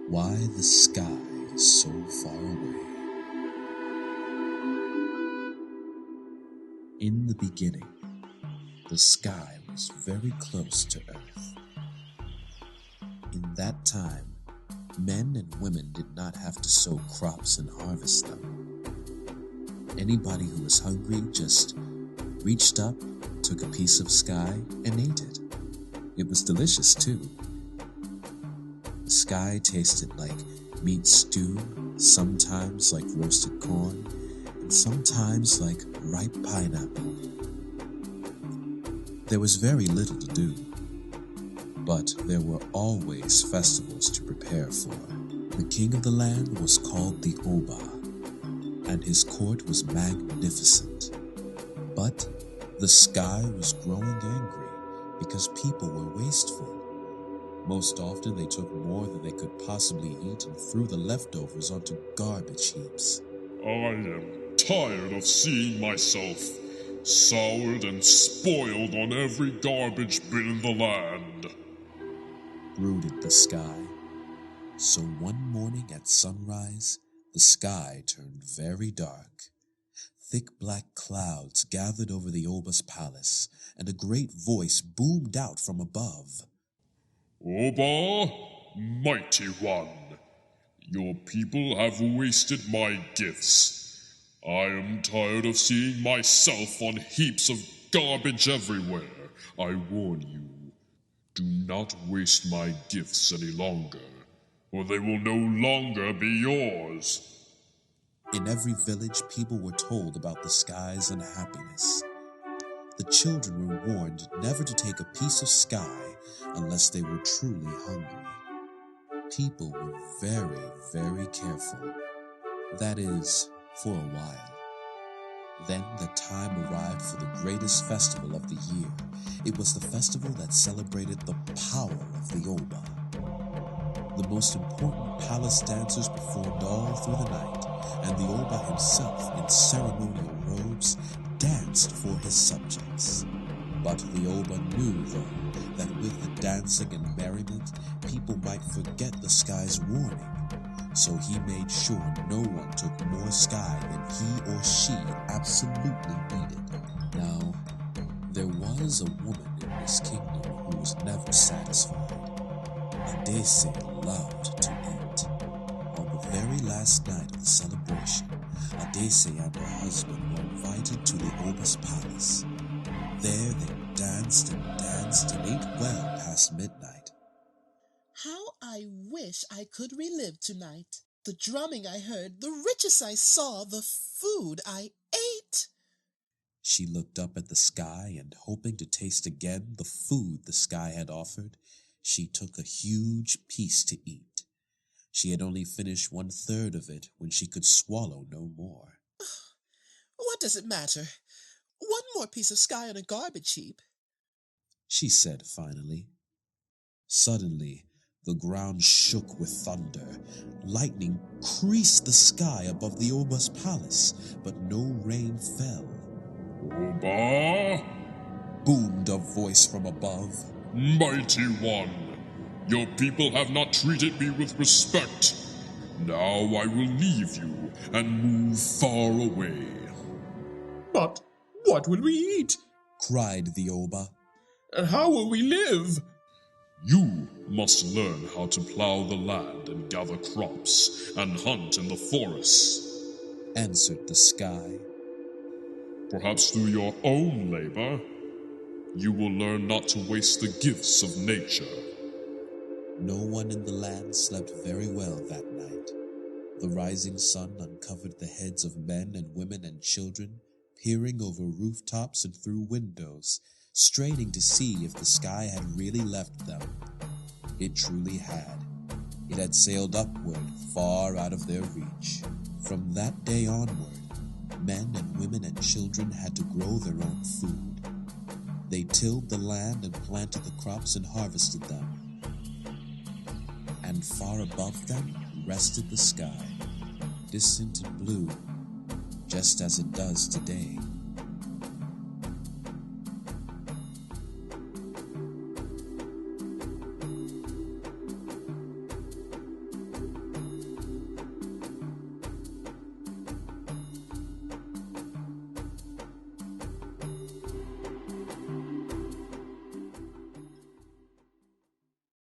Why the sky is so far away. In the beginning, the sky was very close to Earth. In that time, men and women did not have to sow crops and harvest them. Anybody who was hungry just reached up, took a piece of sky, and ate it. It was delicious too. The sky tasted like meat stew, sometimes like roasted corn, and sometimes like ripe pineapple. There was very little to do, but there were always festivals to prepare for. The king of the land was called the Oba, and his court was magnificent. But the sky was growing angry because people were wasteful. Most often they took more than they could possibly eat and threw the leftovers onto garbage heaps. I am tired of seeing myself soured and spoiled on every garbage bin in the land, brooded the sky. So one morning at sunrise, the sky turned very dark. Thick black clouds gathered over the Oba's palace, and a great voice boomed out from above. Oba, mighty one, your people have wasted my gifts. I am tired of seeing myself on heaps of garbage everywhere. I warn you, do not waste my gifts any longer, or they will no longer be yours. In every village, people were told about the sky's unhappiness. The children were warned never to take a piece of sky unless they were truly hungry. People were very, very careful. That is, for a while. Then the time arrived for the greatest festival of the year. It was the festival that celebrated the power of the Oba. The most important palace dancers performed all through the night, and the Oba himself, in ceremonial robes, danced for his subjects. But the Oba knew, though, that with the dancing and merriment, people might forget the sky's warning. So he made sure no one took more sky than he or she absolutely needed. Now, there was a woman in this kingdom who was never satisfied. Adese loved to eat. On the very last night of the celebration, Adese and her husband were invited to the Oba's palace. There they danced and ate well past midnight. How I wish I could relive tonight. The drumming I heard, the riches I saw, the food I ate. She looked up at the sky and, hoping to taste again the food the sky had offered, she took a huge piece to eat. She had only finished 1/3 of it when she could swallow no more. What does it matter? One more piece of sky on a garbage heap, she said finally. Suddenly, the ground shook with thunder. Lightning creased the sky above the Oba's palace, but no rain fell. Oba, boomed a voice from above. Mighty one, your people have not treated me with respect. Now I will leave you and move far away. But what will we eat? Cried the Oba. And how will we live? You must learn how to plow the land and gather crops and hunt in the forests, answered the sky. Perhaps through your own labor, you will learn not to waste the gifts of nature. No one in the land slept very well that night. The rising sun uncovered the heads of men and women and children, peering over rooftops and through windows, straining to see if the sky had really left them. It truly had. It had sailed upward, far out of their reach. From that day onward, men and women and children had to grow their own food. They tilled the land and planted the crops and harvested them. And far above them rested the sky, distant and blue, just as it does today.